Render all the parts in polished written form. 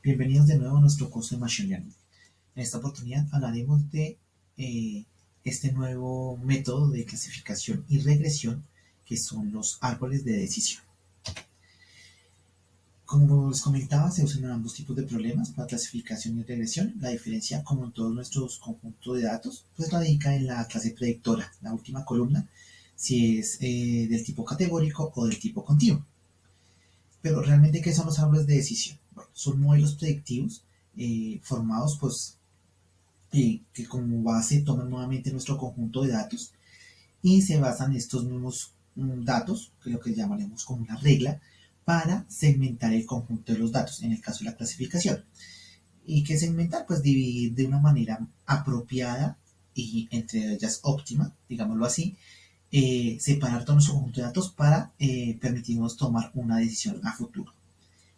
Bienvenidos de nuevo a nuestro curso de Machine Learning. En esta oportunidad hablaremos de eh, este nuevo método de clasificación y regresión que son los árboles de decisión. Como les comentaba, se usan ambos tipos de problemas para clasificación y regresión. La diferencia, como en todos nuestros conjuntos de datos, pues radica en la clase predictora, la última columna, si es del tipo categórico o del tipo continuo. Pero realmente, ¿qué son los árboles de decisión? Bueno, son modelos predictivos formados pues que como base toman nuevamente nuestro conjunto de datos y se basan en estos mismos datos, que es lo que llamaremos como una regla, para segmentar el conjunto de los datos, en el caso de la clasificación. ¿Y qué segmentar? Pues dividir de una manera apropiada y entre ellas óptima, digámoslo así, separar todo nuestro conjunto de datos para permitirnos tomar una decisión a futuro.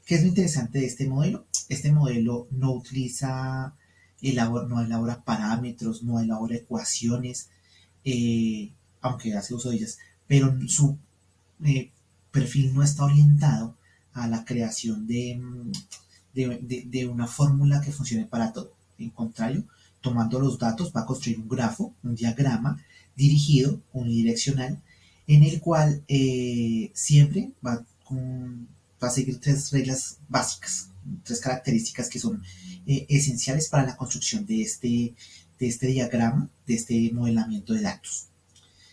¿Qué es lo interesante de este modelo? Este modelo no utiliza, no elabora parámetros, no elabora ecuaciones, aunque hace uso de ellas, pero su eh, perfil no está orientado a la creación de una fórmula que funcione para todo. En contrario, tomando los datos va a construir un grafo, un diagrama dirigido, unidireccional, en el cual siempre va a seguir tres reglas básicas, tres características que son esenciales para la construcción de este diagrama, de este modelamiento de datos.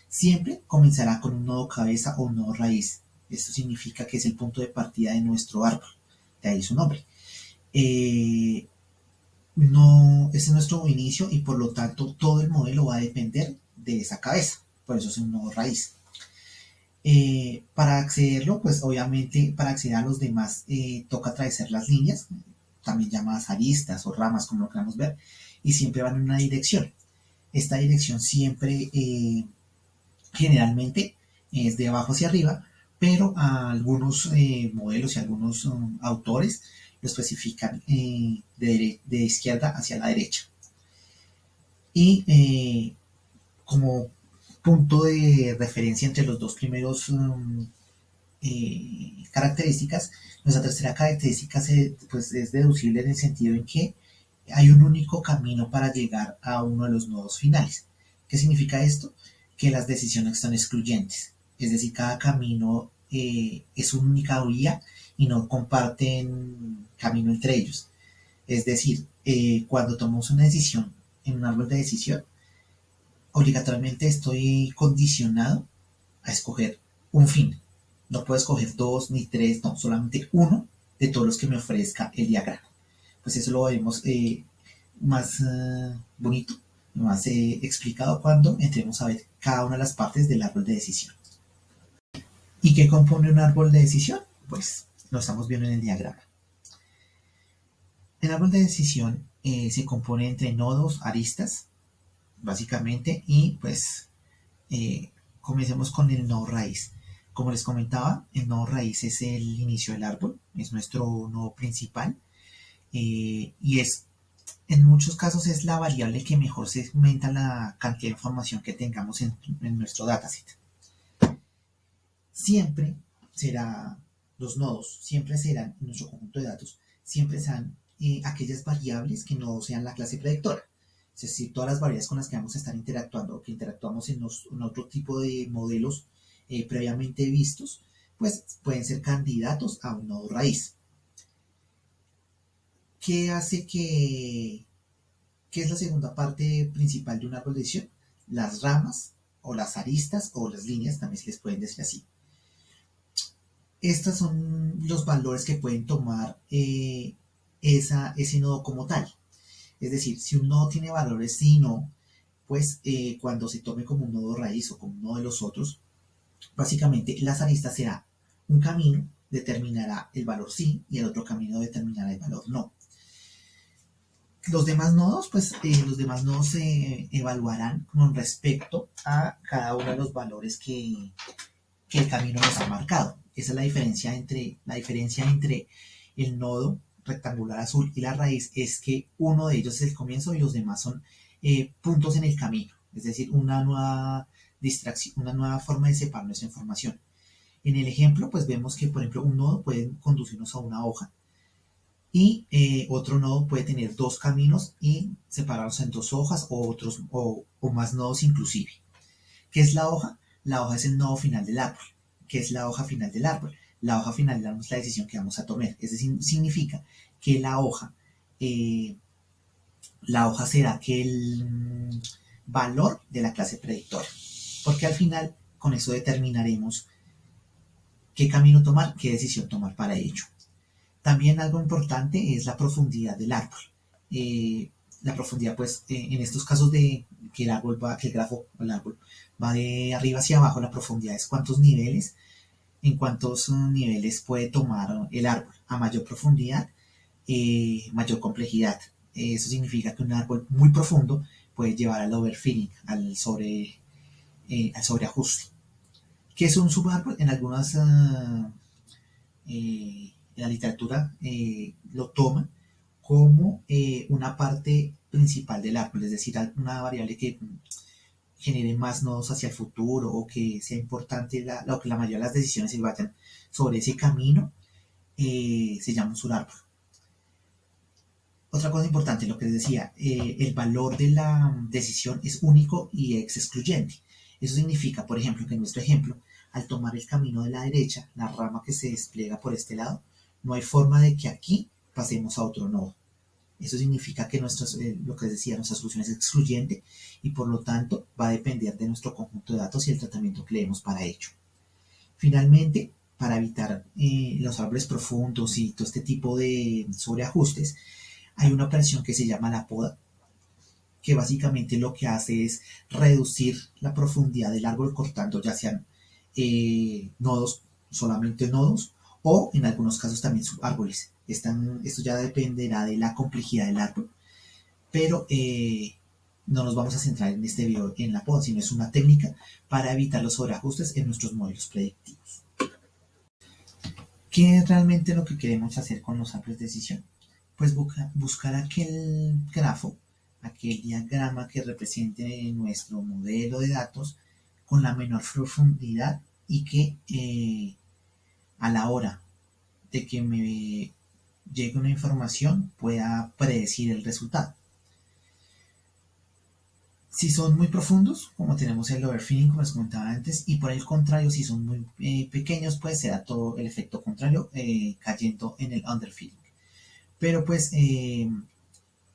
Siempre comenzará con un nodo cabeza o un nodo raíz. Esto significa que es el punto de partida de nuestro árbol, de ahí su nombre. Eh, no, ese es nuestro inicio y por lo tanto todo el modelo va a depender de esa cabeza. Por eso es un nodo raíz. Para accederlo, pues obviamente para acceder a los demás toca atravesar las líneas, también llamadas aristas o ramas, como lo queramos ver, y siempre van en una dirección. Esta dirección siempre, generalmente, es de abajo hacia arriba, pero a algunos modelos y algunos autores lo especifican de izquierda hacia la derecha. Y como punto de referencia entre los dos primeros características, nuestra tercera característica pues, es deducible en el sentido en que hay un único camino para llegar a uno de los nodos finales. ¿Qué significa esto? Que las decisiones son excluyentes, es decir, cada camino es una única vía y no comparten camino entre ellos. Es decir, cuando tomamos una decisión en un árbol de decisión, obligatoriamente estoy condicionado a escoger un fin. No puedo escoger dos ni tres, no, solamente uno de todos los que me ofrezca el diagrama. Pues eso lo veremos más bonito, más explicado cuando entremos a ver cada una de las partes del árbol de decisión. ¿Y qué compone un árbol de decisión? Pues lo estamos viendo en el diagrama. El árbol de decisión se compone entre nodos, aristas, básicamente, y pues comencemos con el nodo raíz. Como les comentaba, el nodo raíz es el inicio del árbol, es nuestro nodo principal y es en muchos casos es la variable que mejor segmenta la cantidad de información que tengamos en nuestro dataset. Siempre será, los nodos siempre serán en nuestro conjunto de datos, siempre serán aquellas variables que no sean la clase predictora. Es decir, todas las variables con las que vamos a estar interactuando o que interactuamos en otro tipo de modelos previamente vistos, pues pueden ser candidatos a un nodo raíz. ¿Qué hace ¿Qué es la segunda parte principal de un árbol de decisión? Las ramas o las aristas o las líneas, también se les pueden decir así. Estos son los valores que pueden tomar ese nodo como tal. Es decir, si un nodo tiene valores sí y no, pues cuando se tome como un nodo raíz o como uno de los otros, básicamente las aristas será un camino determinará el valor sí y el otro camino determinará el valor no. Los demás nodos, pues los demás nodos se evaluarán con respecto a cada uno de los valores que el camino nos ha marcado. Esa es la diferencia entre el nodo rectangular azul y la raíz es que uno de ellos es el comienzo y los demás son puntos en el camino, es decir, una nueva distracción, una nueva forma de separar nuestra información. En el ejemplo, pues vemos que, por ejemplo, un nodo puede conducirnos a una hoja Y otro nodo puede tener dos caminos y separarlos en dos hojas o más nodos inclusive. ¿Qué es la hoja? La hoja es el nodo final del árbol. ¿Qué es la hoja final del árbol? La hoja final del árbol es la decisión que vamos a tomar. Es decir, significa que eh, la hoja será aquel valor de la clase predictora. Porque al final con eso determinaremos qué camino tomar, qué decisión tomar para ello. También algo importante es la profundidad del árbol. La profundidad, pues, en estos casos de que el árbol va, que el grafo, el árbol va de arriba hacia abajo, la profundidad es cuántos niveles, en cuántos niveles puede tomar el árbol. A mayor profundidad, mayor complejidad. Eso significa que un árbol muy profundo puede llevar al overfitting, al sobreajuste. ¿Qué es un subarco? En algunas, en la literatura lo toma como una parte principal del árbol, es decir, una variable que genere más nodos hacia el futuro o que sea importante, o que la mayoría de las decisiones se vayan sobre ese camino, se llama un subárbol. Otra cosa importante, lo que les decía, el valor de la decisión es único y es excluyente. Eso significa, por ejemplo, que en nuestro ejemplo, al tomar el camino de la derecha, la rama que se despliega por este lado, no hay forma de que aquí pasemos a otro nodo. Eso significa que lo que les decía, nuestra solución es excluyente y por lo tanto va a depender de nuestro conjunto de datos y el tratamiento que le demos para ello. Finalmente, para evitar los árboles profundos y todo este tipo de sobreajustes, hay una operación que se llama la poda, que básicamente lo que hace es reducir la profundidad del árbol cortando ya sean nodos, solamente nodos, o en algunos casos también subárboles. Esto ya dependerá de la complejidad del árbol, pero no nos vamos a centrar en este video en la poda, sino es una técnica para evitar los sobreajustes en nuestros modelos predictivos. ¿Qué es realmente lo que queremos hacer con los árboles de decisión? Pues buscar aquel grafo, aquel diagrama que represente nuestro modelo de datos con la menor profundidad y que a la hora de que me llegue una información pueda predecir el resultado. Si son muy profundos, como tenemos el overfitting, como les comentaba antes, y por el contrario, si son muy pequeños, pues será todo el efecto contrario, cayendo en el underfitting. Pero pues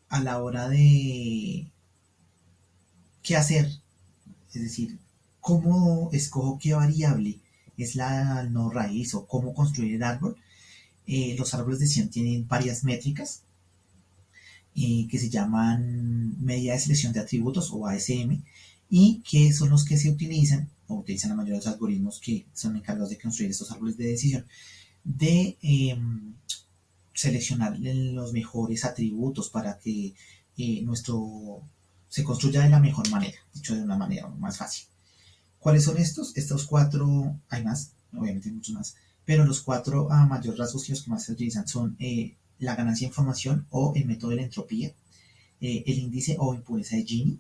a la hora de qué hacer, es decir, cómo escojo qué variable es la no raíz o cómo construir el árbol, los árboles de decisión tienen varias métricas que se llaman medida de selección de atributos o ASM y que son los que se utilizan o utilizan la mayoría de los algoritmos que son encargados de construir estos árboles de decisión de seleccionar los mejores atributos para que nuestro se construya de la mejor manera, dicho de una manera más fácil. ¿Cuáles son estos? Estos cuatro, hay más, obviamente hay muchos más, pero los cuatro a mayor rasgos que los que más se utilizan son la ganancia de información o el método de la entropía, el índice o impureza de Gini,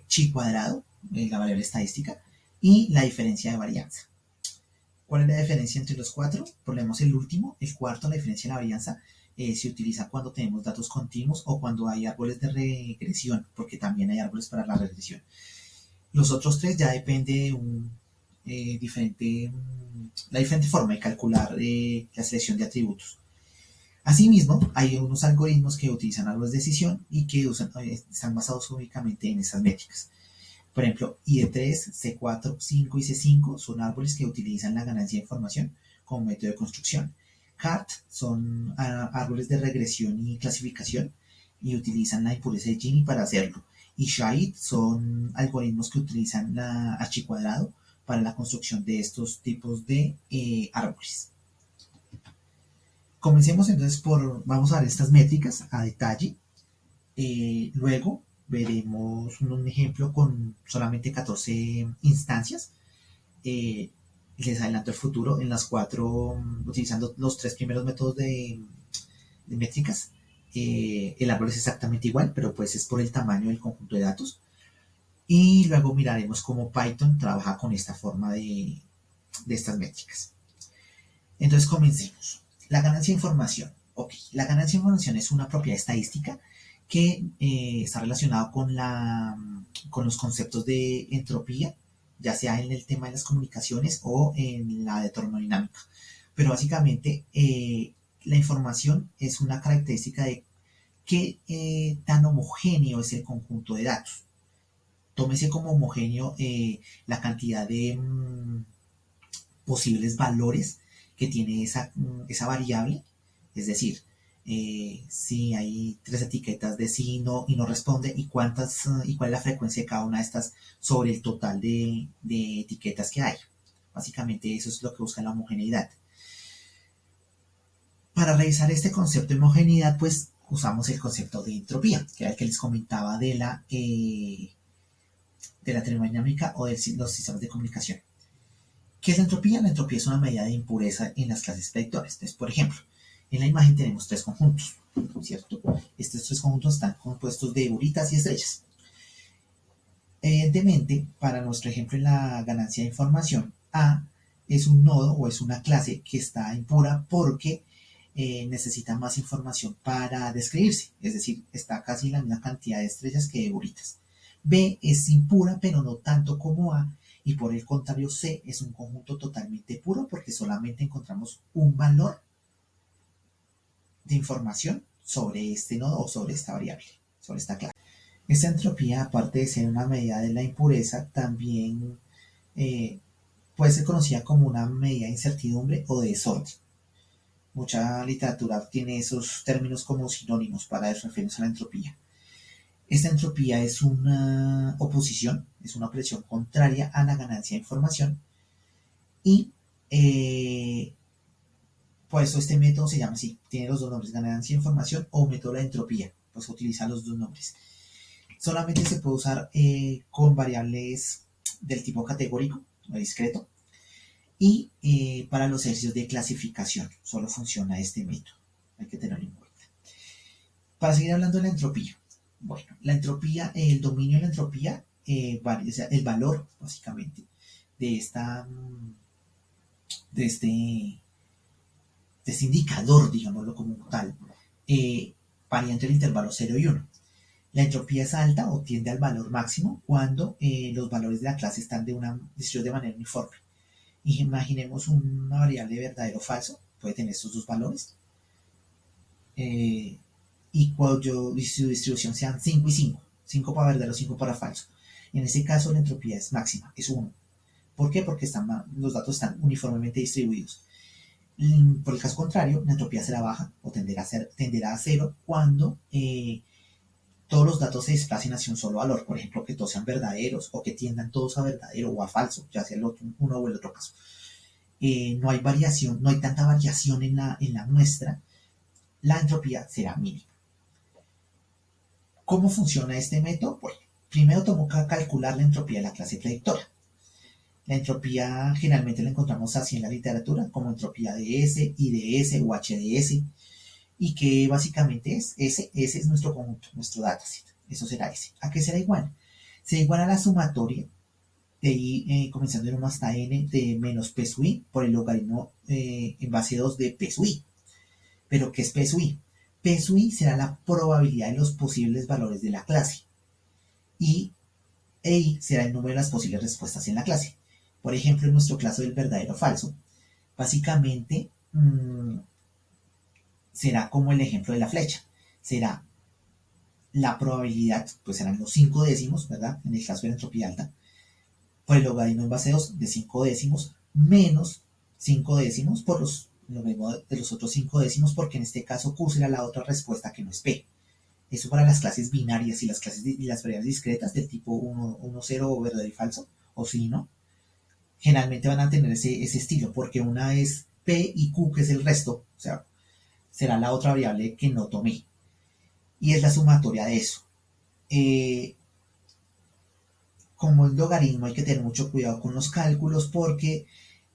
chi cuadrado, la variable estadística, y la diferencia de varianza. ¿Cuál es la diferencia entre los cuatro? Ponemos el último, el cuarto, la diferencia de la varianza, se utiliza cuando tenemos datos continuos o cuando hay árboles de regresión, porque también hay árboles para la regresión. Los otros tres ya depende de la diferente forma de calcular la selección de atributos. Asimismo, hay unos algoritmos que utilizan árboles de decisión y que están basados únicamente en esas métricas. Por ejemplo, ID3, C4, 5 y C5 son árboles que utilizan la ganancia de información como método de construcción. CART son árboles de regresión y clasificación y utilizan la impureza de Gini para hacerlo. Y Shahid son algoritmos que utilizan la H cuadrado para la construcción de estos tipos de árboles. Comencemos entonces vamos a ver estas métricas a detalle. Luego veremos un ejemplo con solamente 14 instancias. Les adelanto el futuro en las cuatro, utilizando los tres primeros métodos de métricas. El árbol es exactamente igual, pero pues es por el tamaño del conjunto de datos. Y luego miraremos cómo Python trabaja con esta forma de estas métricas. Entonces comencemos. La ganancia de información. Ok, la ganancia de información es una propiedad estadística que está relacionado con los conceptos de entropía, ya sea en el tema de las comunicaciones o en la de termodinámica. Pero básicamente la información es una característica de qué tan homogéneo es el conjunto de datos. Tómese como homogéneo la cantidad de posibles valores que tiene esa variable, es decir, si hay tres etiquetas de sí y no responde y y cuál es la frecuencia de cada una de estas sobre el total de etiquetas que hay. Básicamente eso es lo que busca la homogeneidad. Para revisar este concepto de homogeneidad, pues usamos el concepto de entropía, que era el que les comentaba de la termodinámica o de los sistemas de comunicación. ¿Qué es la entropía? La entropía es una medida de impureza en las clases predictoras. Entonces, por ejemplo, en la imagen tenemos tres conjuntos, ¿cierto? Estos tres conjuntos están compuestos de bolitas y estrellas. Evidentemente, para nuestro ejemplo en la ganancia de información, A es un nodo o es una clase que está impura porque necesita más información para describirse, es decir, está casi la misma cantidad de estrellas que de bolitas. B es impura, pero no tanto como A, y por el contrario C es un conjunto totalmente puro porque solamente encontramos un valor de información sobre este nodo o sobre esta variable, sobre esta clase. Esta entropía, aparte de ser una medida de la impureza, también puede ser conocida como una medida de incertidumbre o de desorden. Mucha literatura tiene esos términos como sinónimos para referirse a la entropía. Esta entropía es una oposición, es una opresión contraria a la ganancia de información y por eso este método se llama así, tiene los dos nombres, ganancia de información o método de entropía, pues utiliza los dos nombres. Solamente se puede usar con variables del tipo categórico o discreto y para los ejercicios de clasificación solo funciona este método, hay que tenerlo en cuenta. Para seguir hablando de la entropía, bueno, la entropía, el dominio de la entropía, o sea, el valor básicamente de de este, de este indicador, digámoslo como tal, varía entre el intervalo 0 y 1. La entropía es alta o tiende al valor máximo cuando los valores de la clase están distribuidos de manera uniforme. Imaginemos una variable verdadero o falso, puede tener estos dos valores, y cuyo su distribución sean 5 y 5, 5 para verdadero, 5 para falso. En ese caso la entropía es máxima, es 1. ¿Por qué? Porque los datos están uniformemente distribuidos. Por el caso contrario, la entropía será baja o tenderá a 0 cuando todos los datos se desplacen hacia un solo valor, por ejemplo, que todos sean verdaderos o que tiendan todos a verdadero o a falso, ya sea uno o el otro caso. No hay variación, no hay tanta variación en la muestra, la entropía será mínima. ¿Cómo funciona este método? Bueno, primero tengo que calcular la entropía de la clase predictora. La entropía generalmente la encontramos así en la literatura, como entropía de S, IDS o HDS, y que básicamente es S es nuestro conjunto, nuestro dataset. Eso será S. ¿A qué será igual? Será igual a la sumatoria de I comenzando en 1 hasta N de menos P sub I por el logaritmo en base 2 de P sub I. ¿Pero qué es P sub I? P sub I será la probabilidad de los posibles valores de la clase. Y I será el número de las posibles respuestas en la clase. Por ejemplo, en nuestro caso del verdadero o falso, básicamente será como el ejemplo de la flecha. Será la probabilidad, pues serán los 5 décimos, ¿verdad? En el caso de la entropía alta, por el logaritmo en base 2 de 5 décimos menos 5 décimos por lo mismo de los otros 5 décimos, porque en este caso Q será la otra respuesta que no es P. Eso para las clases binarias y las variables discretas del tipo 1, 0 o verdadero y falso, o sí, ¿no? Generalmente van a tener ese estilo, porque una es P y Q, que es el resto, o sea, será la otra variable que no tomé. Y es la sumatoria de eso. Como el logaritmo hay que tener mucho cuidado con los cálculos porque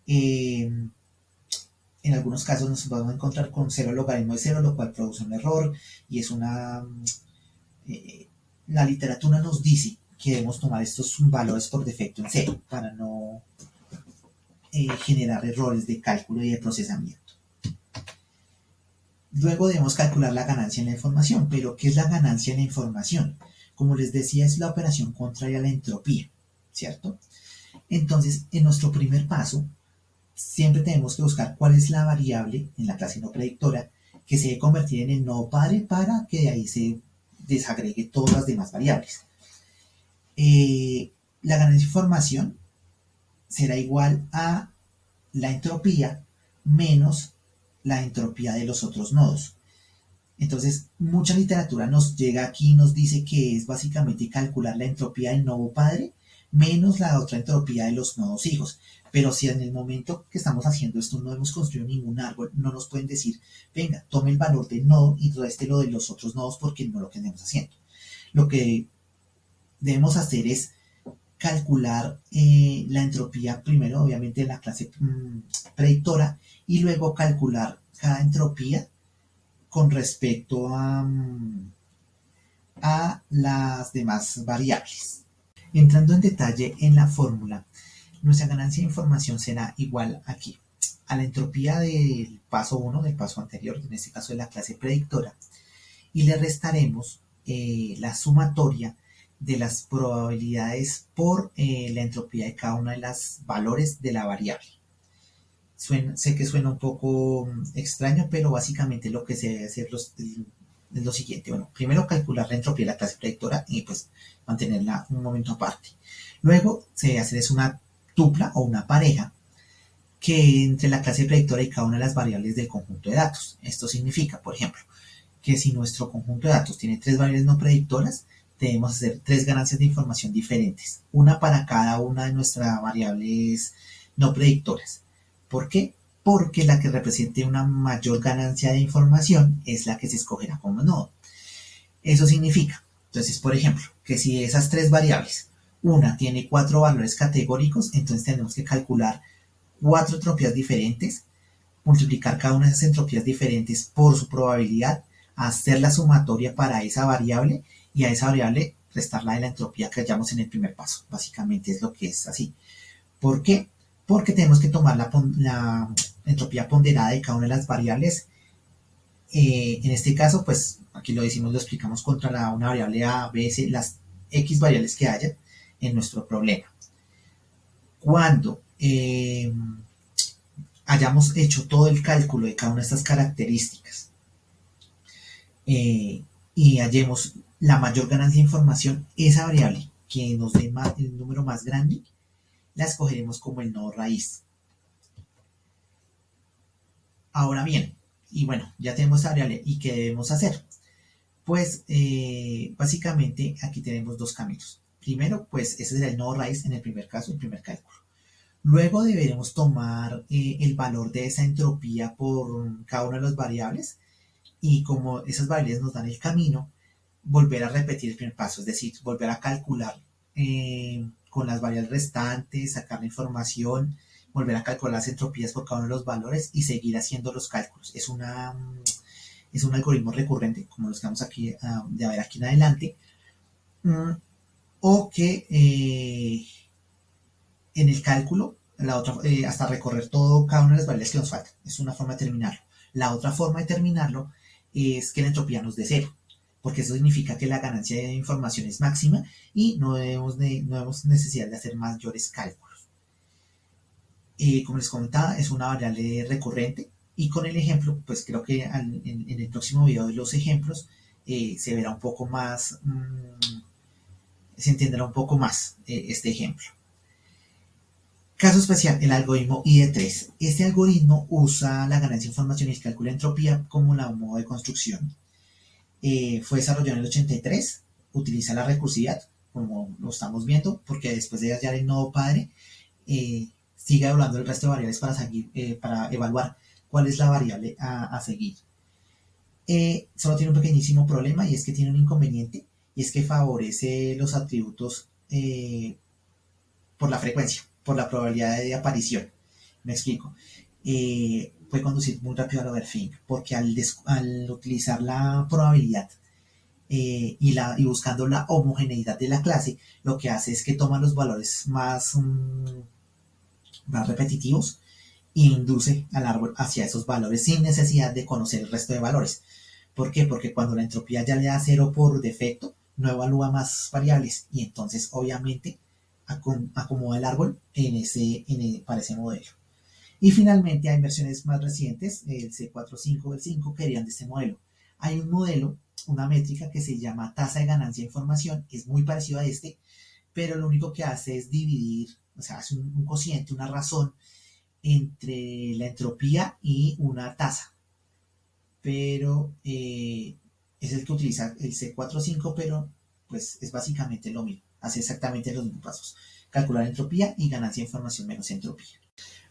en algunos casos nos vamos a encontrar con 0 logaritmo de 0, lo cual produce un error y es la literatura nos dice que debemos tomar estos valores por defecto en 0 para no generar errores de cálculo y de procesamiento. Luego debemos calcular la ganancia en la información. Pero, ¿qué es la ganancia en la información? Como les decía, es la operación contraria a la entropía, ¿cierto? Entonces, en nuestro primer paso, siempre tenemos que buscar cuál es la variable en la clase no predictora que se debe convertir en el nodo padre para que de ahí se desagregue todas las demás variables. La ganancia de información será igual a la entropía menos la entropía de los otros nodos. Entonces, mucha literatura nos llega aquí y nos dice que es básicamente calcular la entropía del nodo padre menos la otra entropía de los nodos hijos. Pero si en el momento que estamos haciendo esto no hemos construido ningún árbol, no nos pueden decir, venga, tome el valor del nodo y réstelo de los otros nodos porque no lo tenemos haciendo. Lo que debemos hacer es calcular la entropía primero, obviamente, en la clase predictora y luego calcular cada entropía con respecto a las demás variables. Entrando en detalle en la fórmula, nuestra ganancia de información será igual aquí a la entropía del paso 1, del paso anterior, en este caso de la clase predictora, y le restaremos la sumatoria de las probabilidades por la entropía de cada uno de los valores de la variable. Sé que suena un poco extraño, pero básicamente lo que se debe hacer es lo siguiente. Bueno, primero calcular la entropía de la clase predictora y pues mantenerla un momento aparte. Luego se debe hacer es una tupla o una pareja que entre la clase predictora y cada una de las variables del conjunto de datos. Esto significa, por ejemplo, que si nuestro conjunto de datos tiene tres variables no predictoras, debemos hacer tres ganancias de información diferentes, una para cada una de nuestras variables no predictoras. ¿Por qué? Porque la que represente una mayor ganancia de información es la que se escogerá como nodo. Eso significa, entonces, por ejemplo, que si esas tres variables, una tiene cuatro valores categóricos, entonces tenemos que calcular cuatro entropías diferentes, multiplicar cada una de esas entropías diferentes por su probabilidad, hacer la sumatoria para esa variable y a esa variable restarla de la entropía que hallamos en el primer paso. Básicamente es lo que es así. ¿Por qué? Porque tenemos que tomar la entropía ponderada de cada una de las variables. En este caso, pues aquí lo decimos, lo explicamos contra una variable A, B, C, las X variables que haya en nuestro problema. Cuando hayamos hecho todo el cálculo de cada una de estas características y hallemos la mayor ganancia de información, esa variable que nos dé el número más grande, la escogeremos como el nodo raíz. Ahora bien, y bueno, ya tenemos esa variable, ¿y qué debemos hacer? Pues básicamente aquí tenemos dos caminos. Primero, pues ese será el nodo raíz en el primer caso, el primer cálculo. Luego deberemos tomar el valor de esa entropía por cada una de las variables y como esas variables nos dan el camino, volver a repetir el primer paso, es decir, volver a calcular con las variables restantes, sacar la información, volver a calcular las entropías por cada uno de los valores y seguir haciendo los cálculos. Es un algoritmo recurrente, como los que vamos aquí de ver aquí en adelante, o que en el cálculo, la otra, hasta recorrer todo cada una de las variables que nos faltan. Es una forma de terminarlo. La otra forma de terminarlo es que la entropía nos dé cero, porque eso significa que la ganancia de información es máxima y no debemos necesidad de hacer mayores cálculos. Como les comentaba, es una variable recurrente y con el ejemplo, pues creo que en el próximo video de los ejemplos se verá un poco más, se entenderá un poco más este ejemplo. Caso especial, el algoritmo IDE3. Este algoritmo usa la ganancia de información y el cálculo de entropía como la modo de construcción. Fue desarrollado en el 83, utiliza la recursividad, como lo estamos viendo, porque después de hallar el nodo padre, sigue evaluando el resto de variables para evaluar cuál es la variable a seguir. Solo tiene un pequeñísimo problema y es que tiene un inconveniente, y es que favorece los atributos por la frecuencia, por la probabilidad de aparición. Me explico. Puede conducir muy rápido al overfitting, porque al utilizar la probabilidad y buscando la homogeneidad de la clase, lo que hace es que toma los valores más repetitivos e induce al árbol hacia esos valores sin necesidad de conocer el resto de valores. ¿Por qué? Porque cuando la entropía ya le da cero por defecto, no evalúa más variables y entonces obviamente acomoda el árbol para ese modelo. Y finalmente hay versiones más recientes, el C45 o el 5, que irían de este modelo. Hay un modelo, una métrica que se llama tasa de ganancia de información, es muy parecido a este, pero lo único que hace es dividir, o sea, hace un cociente, una razón entre la entropía y una tasa. Pero es el que utiliza el C45, pero pues es básicamente lo mismo. Hace exactamente los mismos pasos. Calcular entropía y ganancia de información menos entropía.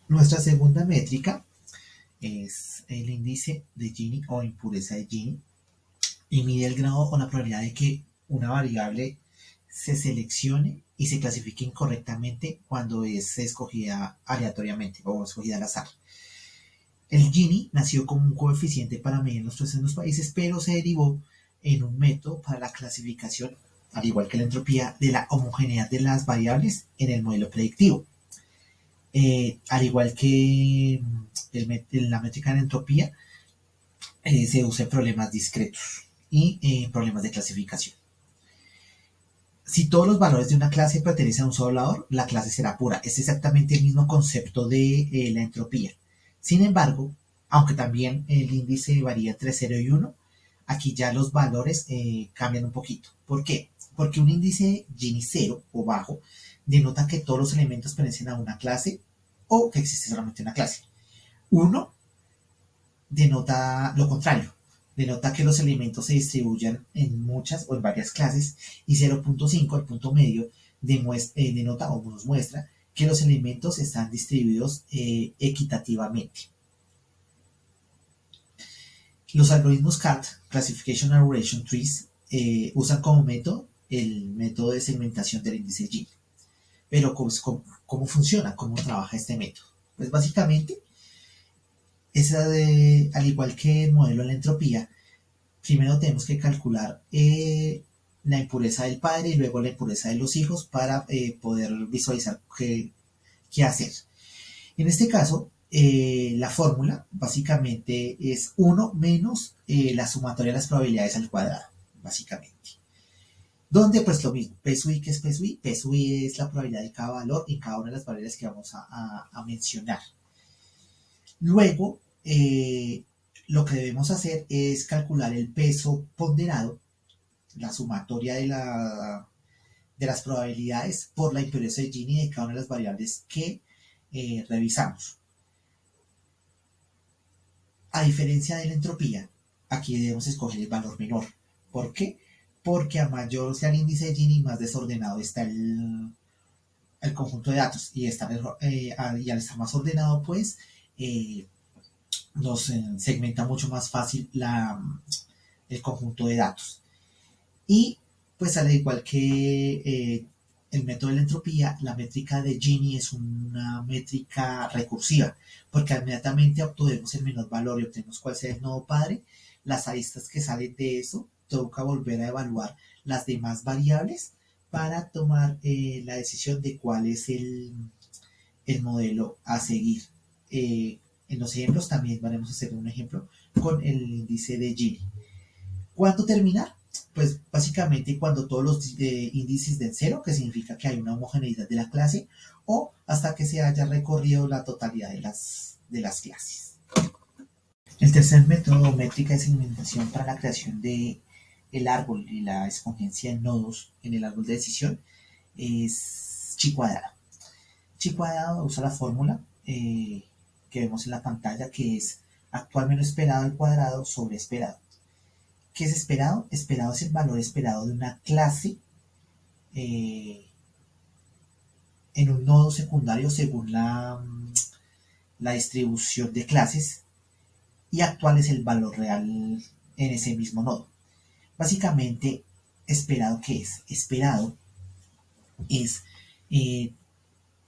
Nuestra segunda métrica es el índice de Gini o impureza de Gini y mide el grado o la probabilidad de que una variable se seleccione y se clasifique incorrectamente cuando es escogida aleatoriamente o escogida al azar. El Gini nació como un coeficiente para medir los procesos en los países, pero se derivó en un método para la clasificación, al igual que la entropía, de la homogeneidad de las variables en el modelo predictivo. Al igual que la métrica de entropía, se usa en problemas discretos y en problemas de clasificación. Si todos los valores de una clase pertenecen a un solo valor, la clase será pura. Es exactamente el mismo concepto de la entropía. Sin embargo, aunque también el índice varía entre 0 y 1, aquí ya los valores cambian un poquito. ¿Por qué? Porque un índice Gini 0 o bajo denota que todos los elementos pertenecen a una clase o que existe solamente una clase. 1 denota lo contrario, denota que los elementos se distribuyen en muchas o en varias clases y 0.5, el punto medio, denota o nos muestra que los elementos están distribuidos equitativamente. Los algoritmos CAT, Classification and Relation Trees, usan como método el método de segmentación del índice Gini. Pero ¿cómo funciona? ¿Cómo trabaja este método? Pues básicamente, al igual que el modelo de la entropía, primero tenemos que calcular la impureza del padre y luego la impureza de los hijos para poder visualizar qué hacer. En este caso, la fórmula básicamente es 1 menos la sumatoria de las probabilidades al cuadrado, básicamente. Donde pues lo mismo, P sub I, ¿qué es P sub I? P sub I es la probabilidad de cada valor en cada una de las variables que vamos a mencionar. Luego, lo que debemos hacer es calcular el peso ponderado, la sumatoria de las probabilidades por la impureza de Gini de cada una de las variables que revisamos. A diferencia de la entropía, aquí debemos escoger el valor menor. ¿Por qué? Porque a mayor sea el índice de Gini, más desordenado está el conjunto de datos y al estar más ordenado, pues nos segmenta mucho más fácil el conjunto de datos. Y pues al igual que el método de la entropía, la métrica de Gini es una métrica recursiva, porque inmediatamente obtuvimos el menor valor y obtenemos cuál sea el nodo padre, las aristas que salen de eso, toca volver a evaluar las demás variables para tomar la decisión de cuál es el modelo a seguir. En los ejemplos también vamos a hacer un ejemplo con el índice de Gini. ¿Cuándo terminar? Pues básicamente cuando todos los índices den cero, que significa que hay una homogeneidad de la clase, o hasta que se haya recorrido la totalidad de las clases. El tercer método, métrica de segmentación para la creación de el árbol y la escogencia de nodos en el árbol de decisión, es chi cuadrado. Chi cuadrado usa la fórmula que vemos en la pantalla, que es actual menos esperado al cuadrado sobre esperado. ¿Qué es esperado? Esperado es el valor esperado de una clase en un nodo secundario según la distribución de clases, y actual es el valor real en ese mismo nodo. Básicamente, ¿esperado qué es? Esperado es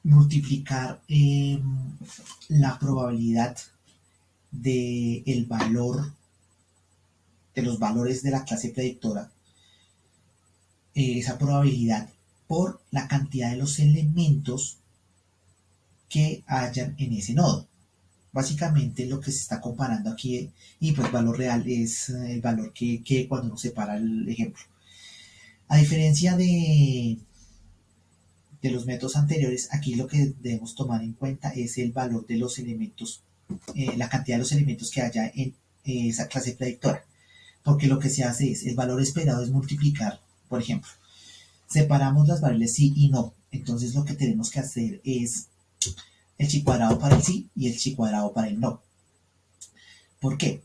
multiplicar la probabilidad del valor de los valores de la clase predictora, esa probabilidad por la cantidad de los elementos que hayan en ese nodo. Básicamente lo que se está comparando aquí, y pues valor real es el valor que cuando uno separa el ejemplo. A diferencia de los métodos anteriores, aquí lo que debemos tomar en cuenta es el valor de los elementos, la cantidad de los elementos que haya en esa clase predictora. Porque lo que se hace es, el valor esperado es multiplicar, por ejemplo, separamos las variables sí y no. Entonces lo que tenemos que hacer es el chi cuadrado para el sí y el chi cuadrado para el no. ¿Por qué?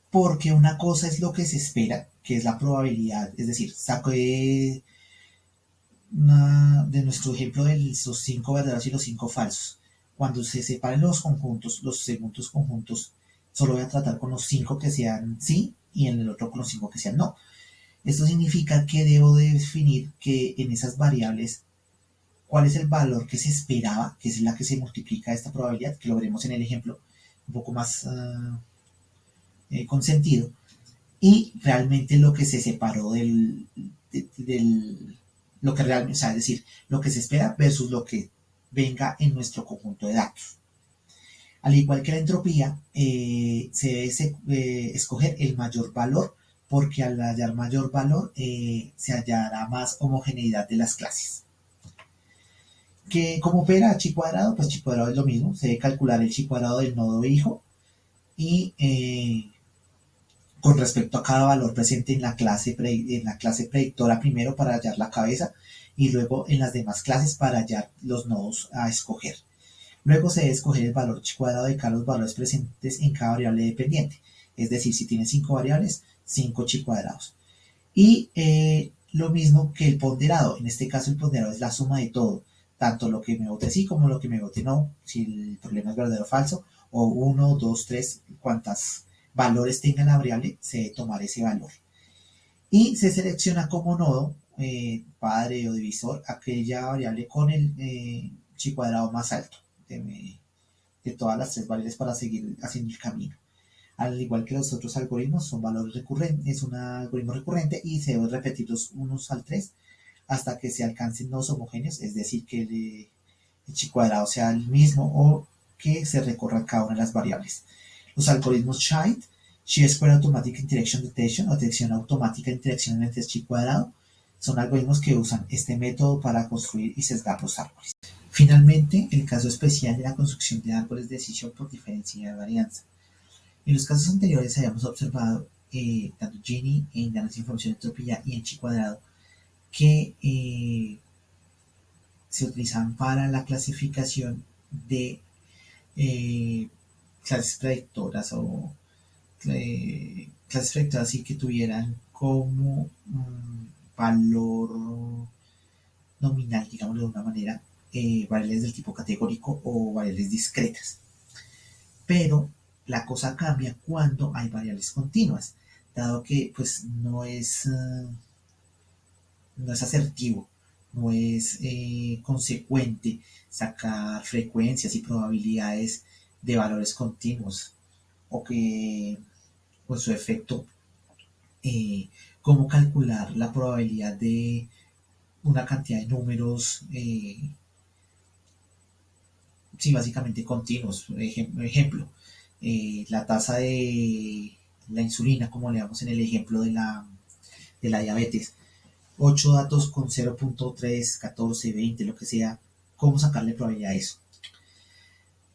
Porque una cosa es lo que se espera, que es la probabilidad, es decir, saco de nuestro ejemplo de los 5 verdaderos y los 5 falsos. Cuando se separen los conjuntos, los segundos conjuntos, solo voy a tratar con los 5 que sean sí y en el otro con los 5 que sean no. Esto significa que debo de definir que en esas variables cuál es el valor que se esperaba, que es la que se multiplica esta probabilidad, que lo veremos en el ejemplo un poco más con sentido, y realmente lo que se separó del lo que realmente, o sea, es decir, lo que se espera versus lo que venga en nuestro conjunto de datos. Al igual que la entropía, se debe escoger el mayor valor porque al hallar mayor valor se hallará más homogeneidad de las clases. Que como opera chi cuadrado, pues chi cuadrado es lo mismo, se debe calcular el chi cuadrado del nodo hijo y con respecto a cada valor presente en la clase predictora primero para hallar la cabeza y luego en las demás clases para hallar los nodos a escoger. Luego se debe escoger el valor chi cuadrado de cada los valores presentes en cada variable dependiente. Es decir, si tiene 5 variables, 5 chi cuadrados. Y lo mismo que el ponderado. En este caso el ponderado es la suma de todo. Tanto lo que me vote sí como lo que me vote no. Si el problema es verdadero o falso. O 1, 2, 3. Cuantas valores tenga la variable, se debe tomar ese valor. Y se selecciona como nodo, padre o divisor, aquella variable con el chi cuadrado más alto de todas las tres variables para seguir haciendo el camino. Al igual que los otros algoritmos, son valores recurrentes, es un algoritmo recurrente y se debe repetir los unos al 3 hasta que se alcancen nodos homogéneos, es decir, que el chi cuadrado sea el mismo o que se recorra cada una de las variables. Los algoritmos SHIDE, Chi-Square Automatic Interaction Detection o detección automática de interacción entre chi cuadrado, son algoritmos que usan este método para construir y sesgar los árboles. Finalmente, el caso especial de la construcción de árboles de decisión por diferencia de varianza. En los casos anteriores habíamos observado, tanto Gini en ganancia de información de entropía y en chi cuadrado, que se utilizan para la clasificación de clases predictoras o clases predictoras sí que tuvieran como valor nominal, digámoslo de una manera, variables del tipo categórico o variables discretas. Pero la cosa cambia cuando hay variables continuas, dado que pues no es asertivo, no es consecuente sacar frecuencias y probabilidades de valores continuos o que por su efecto cómo calcular la probabilidad de una cantidad de números sí, básicamente continuos. Ejemplo, la tasa de la insulina, como le damos en el ejemplo de la diabetes. 8 datos con 0.3, 14, 20, lo que sea. ¿Cómo sacarle probabilidad a eso?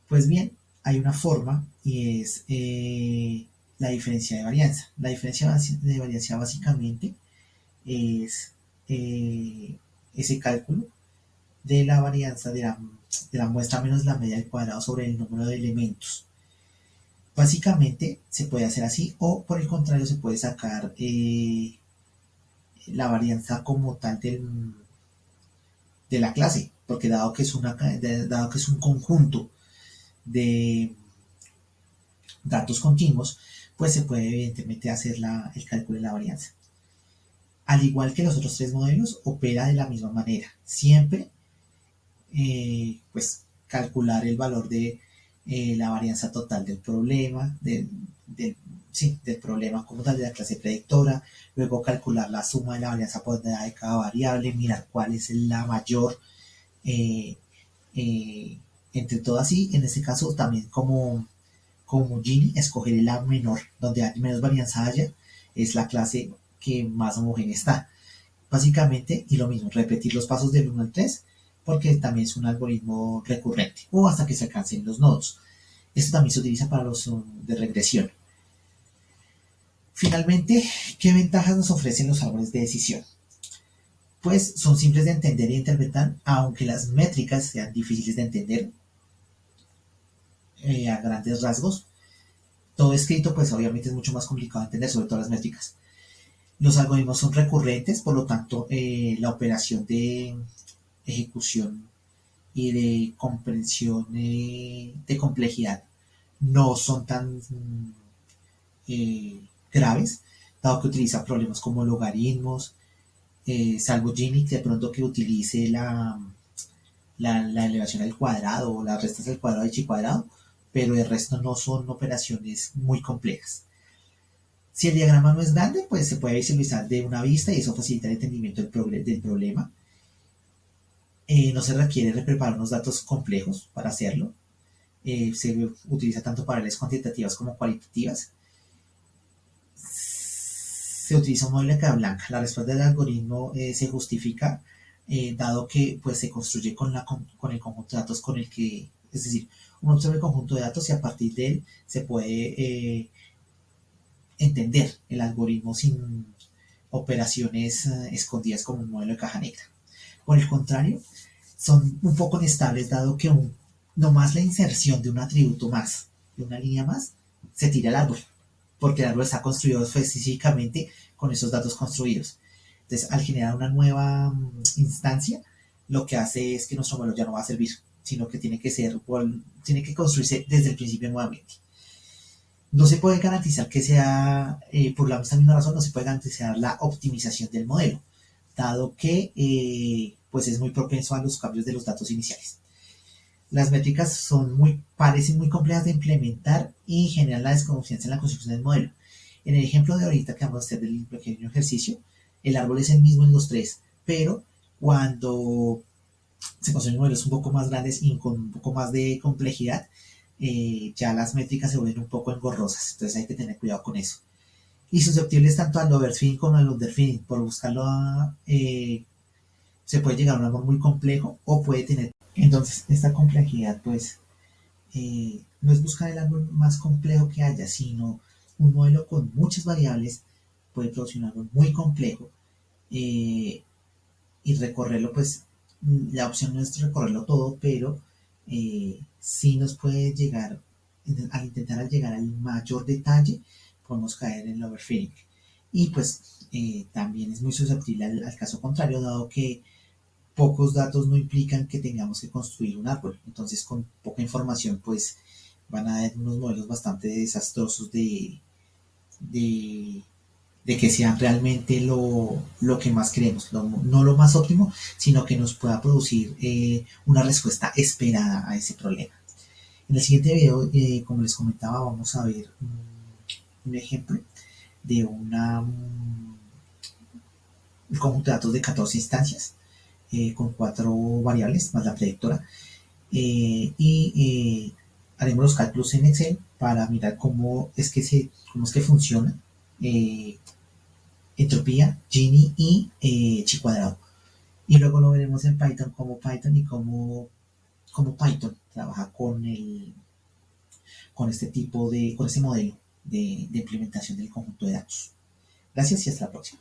Pues bien, hay una forma y es la diferencia de varianza. La diferencia de varianza básicamente es ese cálculo de la varianza de la muestra menos la media al cuadrado sobre el número de elementos. Básicamente se puede hacer así o por el contrario se puede sacar la varianza como tal de la clase, porque dado que es un conjunto de datos continuos, pues se puede evidentemente hacer el cálculo de la varianza. Al igual que los otros tres modelos, opera de la misma manera. Siempre pues calcular el valor de la varianza total del problema, del problema como tal de la clase predictora, luego calcular la suma de la varianza ponderada de cada variable, mirar cuál es la mayor entre todas y en este caso también como como Gini, escogeré la menor, donde hay menos varianza haya, es la clase que más homogénea está. Básicamente, y lo mismo, repetir los pasos del 1 al 3, porque también es un algoritmo recurrente, o hasta que se alcancen los nodos. Esto también se utiliza para los de regresión. Finalmente, ¿qué ventajas nos ofrecen los árboles de decisión? Pues son simples de entender e interpretar, aunque las métricas sean difíciles de entender a grandes rasgos. Todo escrito, pues obviamente es mucho más complicado de entender, sobre todo las métricas. Los algoritmos son recurrentes, por lo tanto, la operación de ejecución y de comprensión de complejidad no son tan eh, graves, dado que utiliza problemas como logaritmos, salvo Gini, de pronto que utilice la elevación al cuadrado o las restas al cuadrado de chi cuadrado, pero el resto no son operaciones muy complejas. Si el diagrama no es grande, pues se puede visualizar de una vista y eso facilita el entendimiento del problema. No se requiere preparar unos datos complejos para hacerlo. Se utiliza tanto para redes cuantitativas como cualitativas. Se utiliza un modelo de cara blanca. La respuesta del algoritmo se justifica dado que pues, se construye con el conjunto de datos con el que, es decir, uno observa el conjunto de datos y a partir de él se puede entender el algoritmo sin operaciones escondidas como un modelo de caja negra. Por el contrario, son un poco inestables dado que nomás la inserción de un atributo más, de una línea más, se tira al árbol, porque el árbol está construido específicamente con esos datos construidos. Entonces, al generar una nueva instancia, lo que hace es que nuestro modelo ya no va a servir, sino que tiene que construirse desde el principio nuevamente. No se puede garantizar que sea, por la misma razón, no se puede garantizar la optimización del modelo, dado que pues es muy propenso a los cambios de los datos iniciales. Las métricas parecen muy complejas de implementar y generan la desconfianza en la construcción del modelo. En el ejemplo de ahorita que vamos a hacer del pequeño ejercicio, el árbol es el mismo en los tres, pero cuando se construyen modelos un poco más grandes y con un poco más de complejidad, ya las métricas se vuelven un poco engorrosas, entonces hay que tener cuidado con eso. Y susceptibles tanto al overfitting como al underfitting, por buscarlo se puede llegar a un árbol muy complejo o puede tener. Entonces, esta complejidad, pues, no es buscar el árbol más complejo que haya, sino un modelo con muchas variables puede producir un árbol muy complejo y recorrerlo, pues, la opción no es recorrerlo todo, pero sí nos puede llegar, al intentar llegar al mayor detalle, podemos caer en el overfitting. Y pues también es muy susceptible al caso contrario, dado que pocos datos no implican que tengamos que construir un árbol. Entonces, con poca información, pues van a haber unos modelos bastante desastrosos de, de que sean realmente lo que más queremos. No lo más óptimo, sino que nos pueda producir una respuesta esperada a ese problema. En el siguiente video, como les comentaba, vamos a ver un ejemplo de un conjunto de datos de 14 instancias con 4 variables más la predictora y haremos los cálculos en Excel para mirar cómo es que funciona entropía, Gini y chi cuadrado. Y luego lo veremos en Python como Python y cómo Python trabaja con este modelo de implementación del conjunto de datos. Gracias y hasta la próxima.